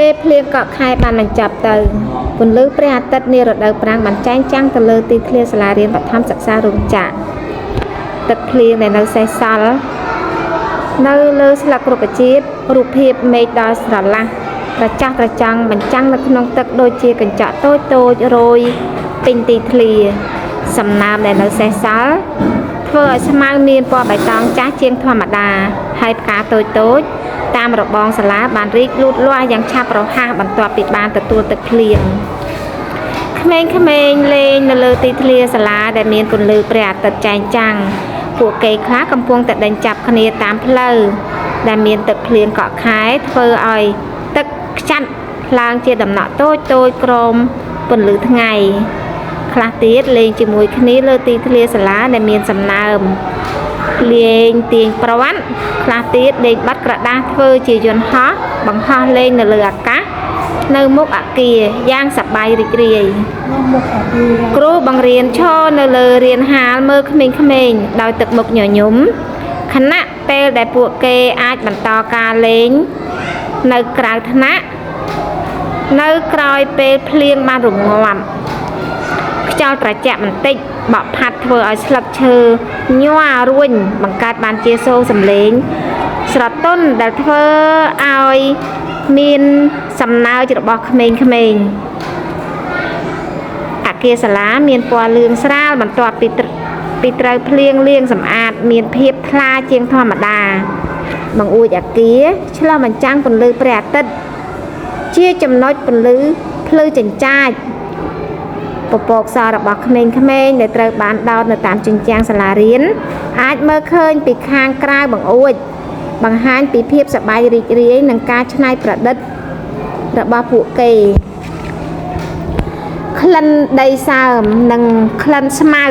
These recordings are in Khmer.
ពេលភ្លៀងកក់ខែបានបញ្ចប់ទៅពន្លឺព្រះអាទិត្យនារដូវប្រាំងបានចែងចាំងទៅលើទីធ្លាសាលារៀនបឋមសិក្សារោងចក្រទឹកភ្លៀងដែលនៅសេសសល់នៅលើស្លឹករុក្ខជាតិរូបភាពមេឃដ៏ស្រឡះត្រចះត្រចង់បញ្ចាំងនៅក្នុងទឹកដូចជាកញ្ចក់តូចតូចរយពេញទីធ្លាសំណើមដែលនៅសេសសល់ធ្វើឲ្យស្មៅមានពណ៌បៃតងចាស់ជាងធម្មតាហើយផ្កាតូចតូចតាមរបងសាលាបានរីកលូតលាស់យ៉ាងឆាប់រហ័សបន្ទាប់ពីបានទទួលទឹកភ្លៀងក្មេងៗលេងនៅលើទីធ្លាសាលាដែលមានពន្លឺព្រះអាទិត្យចែងចាំងពួកគេខ្លះកំពុងតែដេញចាប់គ្នាតាមផ្លូវដែលមានទឹកភ្លៀងកក់ខែធ្វើឲ្យទឹកខ្ចាត់ឡើងជាដំណក់តូចតូចក្រោមពន្លឺថ្ងៃខ្លះទៀតលេងជាមួយគ្នាលើទីធ្លាសាលាដែលមានសំណើមលេងទាញប្រវត្តិខ្លះទៀតដេកបាត់ក្រដាសធ្វើជាយន្តហោះបង្ហោះលេងនៅលើអាកាសនៅមុខអគារយ៉ាងសប្បាយរីករាយគ្រូបង្រៀនឈរនៅលើរានហាលមើលក្មេងៗដោយទឹកមុខញញឹមខណៈពេលដែលពួកគេអាចបន្តការលេងនៅក្រៅថ្នាក់នៅក្រោយពេលភ្លៀងបានរងាប់ខ្យល់ត្រជាក់បន្តិចបក់ផាត់ធ្វើឲ្យស្លឹកឈើញ័ររួញបង្កើតបានជាសូរសំឡេងស្រទន់ដែលធ្វើឲ្យមានសំណើចរបស់ក្មេងៗអគារសាលាមានពណ៌លឿងស្រាលបន្ទាប់ពីត្រូវភ្លៀងលាងសម្អាតមានភាពថ្លាជាងធម្មតាបង្អួចអគារឆ្លុះបញ្ចាំងពន្លឺព្រះអាទិត្យជាចំណុចពន្លឺភ្លឺចិញ្ចាចពពកសរបស់ក្មេងៗដែលត្រូវបានដោតនៅតាមជញ្ជាំងសាលារៀនអាចមើលឃើញពីខាងក្រៅបង្អួចបង្ហាញពីភាពសប្បាយរីករាយនិងការច្នៃប្រឌិតរបស់ពួកគេក្លិនដីសើមនិងក្លិនស្មៅ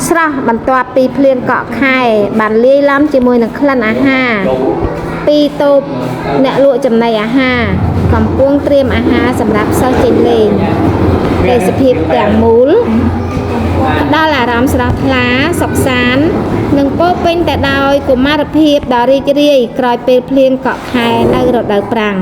ស្រស់បន្ទាប់ពីភ្លៀងកក់ខែបានលាយឡំជាមួយនឹងក្លិនអាហារពីតូបអ្នកលក់ចំណីអាហារកំពុងត្រៀមអាហារសម្រាប់សិស្សចេញលេងទេសភាពទាំងមូលផ្ដល់អារម្មណ៍ស្រស់ថ្លាសុខសាន្តនិងពោរពេញទៅដោយកុមារភាពដ៏រីករាយក្រោយពេលភ្លៀងកក់ខែនៅរដូវប្រាំង